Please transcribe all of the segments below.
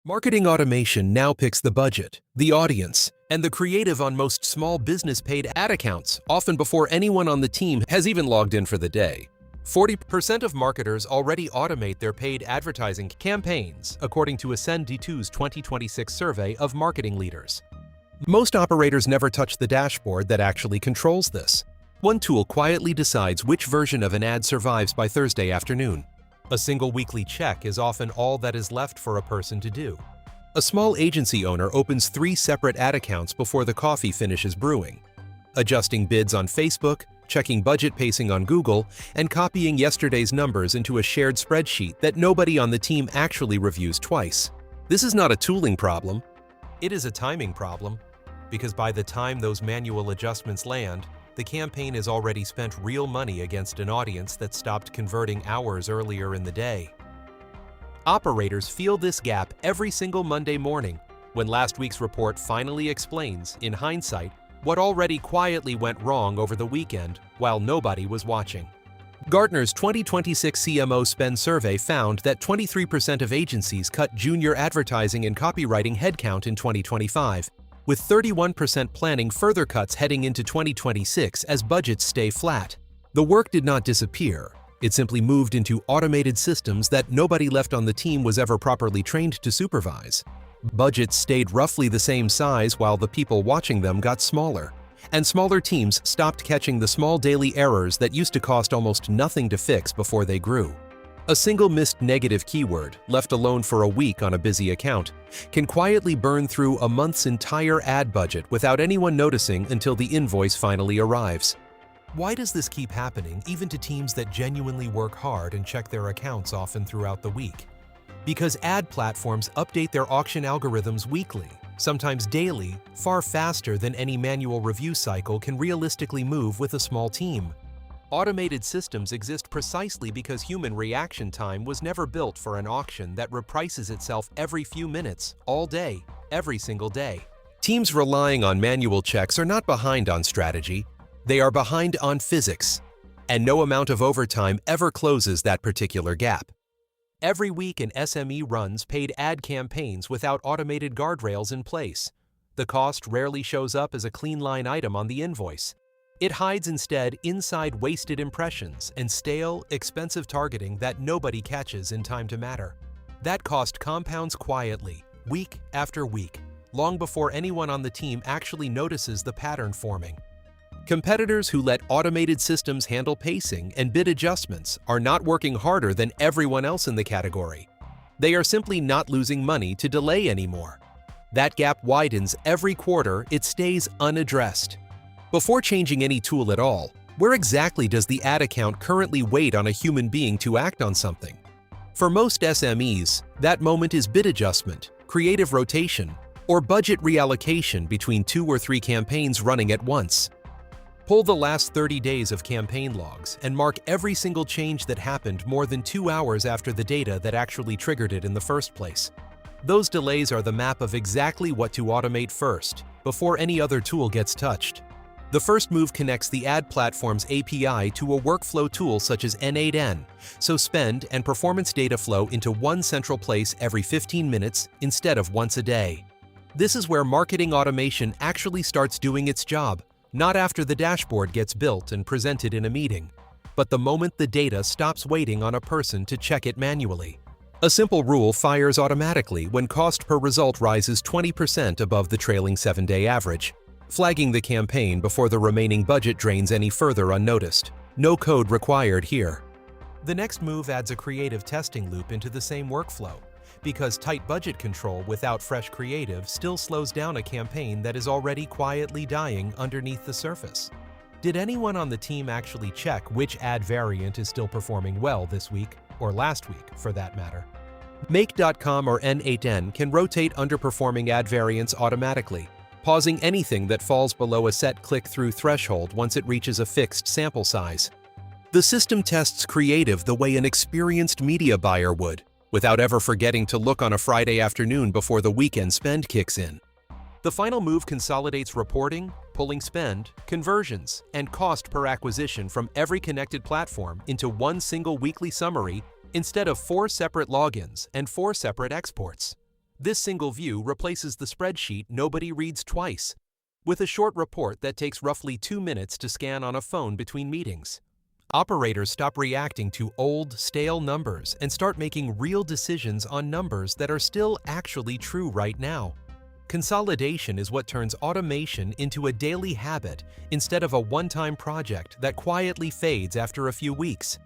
Marketing automation now picks the budget, the audience, and the creative on most small business paid ad accounts, often before anyone on the team has even logged in for the day. 40% of marketers already automate their paid advertising campaigns, according to Ascend-D2's 2026 survey of marketing leaders. Most operators never touch the dashboard that actually controls this. One tool quietly decides which version of an ad survives by Thursday afternoon. A single weekly check is often all that is left for a person to do. A small agency owner opens 3 separate ad accounts before the coffee finishes brewing, adjusting bids on Facebook, checking budget pacing on Google, and copying yesterday's numbers into a shared spreadsheet that nobody on the team actually reviews twice. This is not a tooling problem. It is a timing problem, because by the time those manual adjustments land, the campaign has already spent real money against an audience that stopped converting hours earlier in the day. Operators feel this gap every single Monday morning when last week's report finally explains, in hindsight, what already quietly went wrong over the weekend while nobody was watching. Gartner's 2026 CMO Spend Survey found that 23% of agencies cut junior advertising and copywriting headcount in 2025, with 31% planning further cuts heading into 2026 as budgets stay flat. The work did not disappear. It simply moved into automated systems that nobody left on the team was ever properly trained to supervise. Budgets stayed roughly the same size while the people watching them got smaller, and smaller teams stopped catching the small daily errors that used to cost almost nothing to fix before they grew. A single missed negative keyword, left alone for a week on a busy account, can quietly burn through a month's entire ad budget without anyone noticing until the invoice finally arrives. Why does this keep happening even to teams that genuinely work hard and check their accounts often throughout the week? Because ad platforms update their auction algorithms weekly, sometimes daily, far faster than any manual review cycle can realistically move with a small team. Automated systems exist precisely because human reaction time was never built for an auction that reprices itself every few minutes, all day, every single day. Teams relying on manual checks are not behind on strategy, they are behind on physics, and no amount of overtime ever closes that particular gap. Every week an SME runs paid ad campaigns without automated guardrails in place. The cost rarely shows up as a clean line item on the invoice. It hides instead inside wasted impressions and stale, expensive targeting that nobody catches in time to matter. That cost compounds quietly, week after week, long before anyone on the team actually notices the pattern forming. Competitors who let automated systems handle pacing and bid adjustments are not working harder than everyone else in the category. They are simply not losing money to delay anymore. That gap widens every quarter, it stays unaddressed. Before changing any tool at all, where exactly does the ad account currently wait on a human being to act on something? For most SMEs, that moment is bid adjustment, creative rotation, or budget reallocation between 2 or 3 campaigns running at once. Pull the last 30 days of campaign logs and mark every single change that happened more than 2 hours after the data that actually triggered it in the first place. Those delays are the map of exactly what to automate first, before any other tool gets touched. The first move connects the ad platform's API to a workflow tool such as N8N, so spend and performance data flow into one central place every 15 minutes instead of once a day. This is where marketing automation actually starts doing its job, not after the dashboard gets built and presented in a meeting, but the moment the data stops waiting on a person to check it manually. A simple rule fires automatically when cost per result rises 20% above the trailing 7-day average, flagging the campaign before the remaining budget drains any further unnoticed. No code required here. The next move adds a creative testing loop into the same workflow, because tight budget control without fresh creative still slows down a campaign that is already quietly dying underneath the surface. Did anyone on the team actually check which ad variant is still performing well this week, or last week for that matter? Make.com or N8N can rotate underperforming ad variants automatically, pausing anything that falls below a set click-through threshold once it reaches a fixed sample size. The system tests creative the way an experienced media buyer would, without ever forgetting to look on a Friday afternoon before the weekend spend kicks in. The final move consolidates reporting, pulling spend, conversions, and cost per acquisition from every connected platform into one single weekly summary instead of 4 separate logins and 4 separate exports. This single view replaces the spreadsheet nobody reads twice, with a short report that takes roughly 2 minutes to scan on a phone between meetings. Operators stop reacting to old, stale numbers and start making real decisions on numbers that are still actually true right now. Consolidation is what turns automation into a daily habit instead of a one-time project that quietly fades after a few weeks.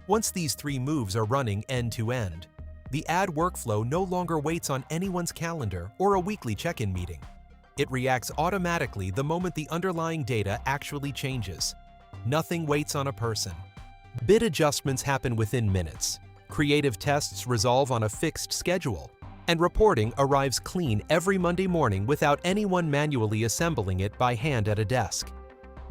Once these 3 moves are running end-to-end, the ad workflow no longer waits on anyone's calendar or a weekly check-in meeting. It reacts automatically the moment the underlying data actually changes. Nothing waits on a person. Bid adjustments happen within minutes. Creative tests resolve on a fixed schedule. And reporting arrives clean every Monday morning without anyone manually assembling it by hand at a desk.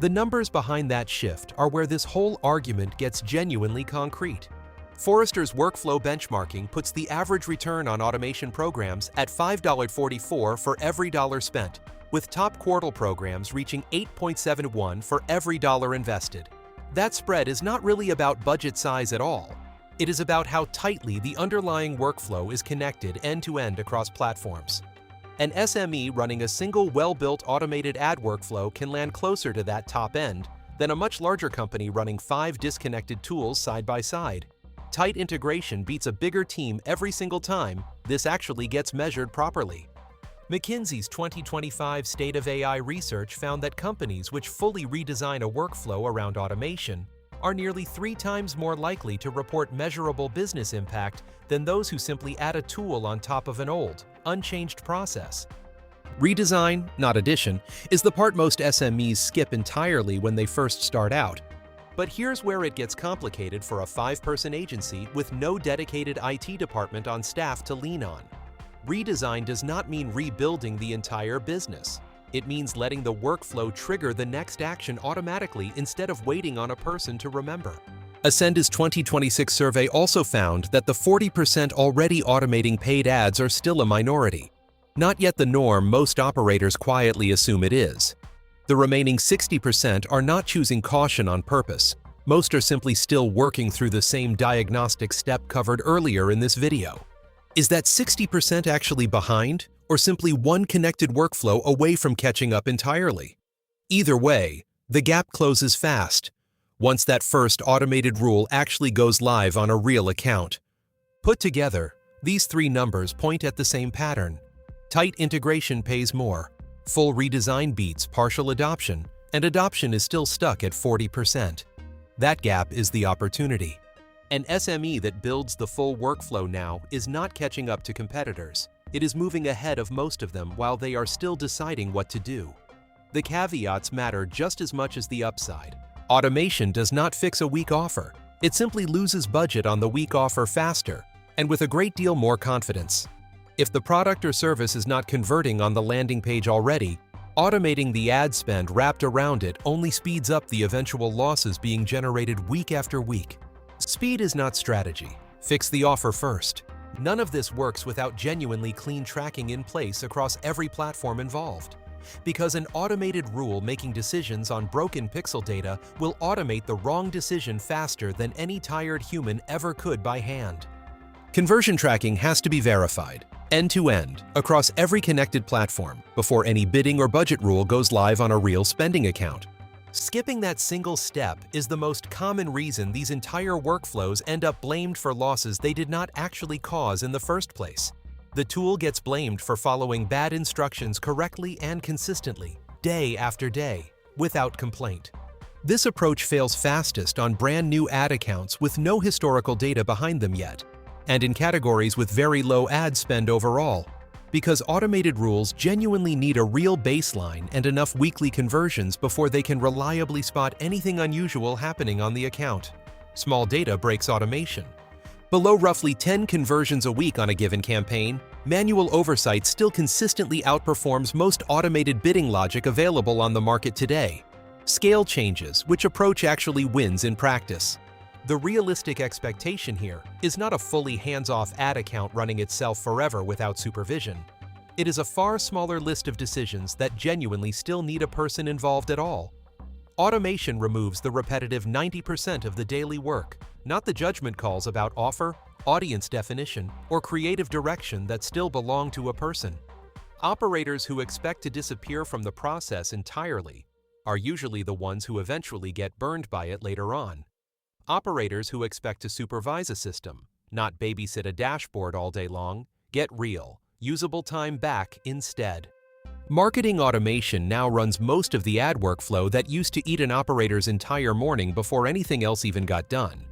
The numbers behind that shift are where this whole argument gets genuinely concrete. Forrester's workflow benchmarking puts the average return on automation programs at $5.44 for every dollar spent, with top quartile programs reaching 8.71 for every dollar invested. That spread is not really about budget size at all. It is about how tightly the underlying workflow is connected end-to-end across platforms. An SME running a single well-built automated ad workflow can land closer to that top end than a much larger company running 5 disconnected tools side by side. Tight integration beats a bigger team every single time this actually gets measured properly. McKinsey's 2025 State of AI research found that companies which fully redesign a workflow around automation are nearly 3 times more likely to report measurable business impact than those who simply add a tool on top of an old, unchanged process. Redesign, not addition, is the part most SMEs skip entirely when they first start out. But here's where it gets complicated for a 5-person agency with no dedicated IT department on staff to lean on. Redesign does not mean rebuilding the entire business. It means letting the workflow trigger the next action automatically instead of waiting on a person to remember. Ascenda's 2026 survey also found that the 40% already automating paid ads are still a minority. Not yet the norm most operators quietly assume it is. The remaining 60% are not choosing caution on purpose. Most are simply still working through the same diagnostic step covered earlier in this video. Is that 60% actually behind, or simply one connected workflow away from catching up entirely? Either way, the gap closes fast, once that first automated rule actually goes live on a real account. Put together, these 3 numbers point at the same pattern. Tight integration pays more. Full redesign beats partial adoption, and adoption is still stuck at 40%. That gap is the opportunity. An SME that builds the full workflow now is not catching up to competitors. It is moving ahead of most of them while they are still deciding what to do. The caveats matter just as much as the upside. Automation does not fix a weak offer. It simply loses budget on the weak offer faster, and with a great deal more confidence. If the product or service is not converting on the landing page already, automating the ad spend wrapped around it only speeds up the eventual losses being generated week after week. Speed is not strategy. Fix the offer first. None of this works without genuinely clean tracking in place across every platform involved. Because an automated rule making decisions on broken pixel data will automate the wrong decision faster than any tired human ever could by hand. Conversion tracking has to be verified, end-to-end, across every connected platform before any bidding or budget rule goes live on a real spending account. Skipping that single step is the most common reason these entire workflows end up blamed for losses they did not actually cause in the first place. The tool gets blamed for following bad instructions correctly and consistently, day after day, without complaint. This approach fails fastest on brand new ad accounts with no historical data behind them yet, and in categories with very low ad spend overall, because automated rules genuinely need a real baseline and enough weekly conversions before they can reliably spot anything unusual happening on the account. Small data breaks automation. Below roughly 10 conversions a week on a given campaign, manual oversight still consistently outperforms most automated bidding logic available on the market today. Scale changes which approach actually wins in practice. The realistic expectation here is not a fully hands-off ad account running itself forever without supervision. It is a far smaller list of decisions that genuinely still need a person involved at all. Automation removes the repetitive 90% of the daily work, not the judgment calls about offer, audience definition, or creative direction that still belong to a person. Operators who expect to disappear from the process entirely are usually the ones who eventually get burned by it later on. Operators who expect to supervise a system, not babysit a dashboard all day long, get real, usable time back instead. Marketing automation now runs most of the ad workflow that used to eat an operator's entire morning before anything else even got done.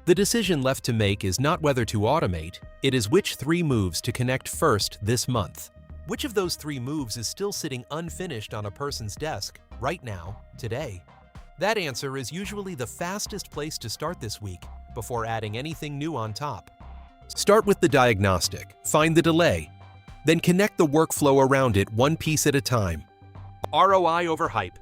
The decision left to make is not whether to automate, it is which 3 moves to connect first this month. Which of those 3 moves is still sitting unfinished on a person's desk right now, today? That answer is usually the fastest place to start this week before adding anything new on top. Start with the diagnostic, find the delay, then connect the workflow around it one piece at a time. ROI over hype.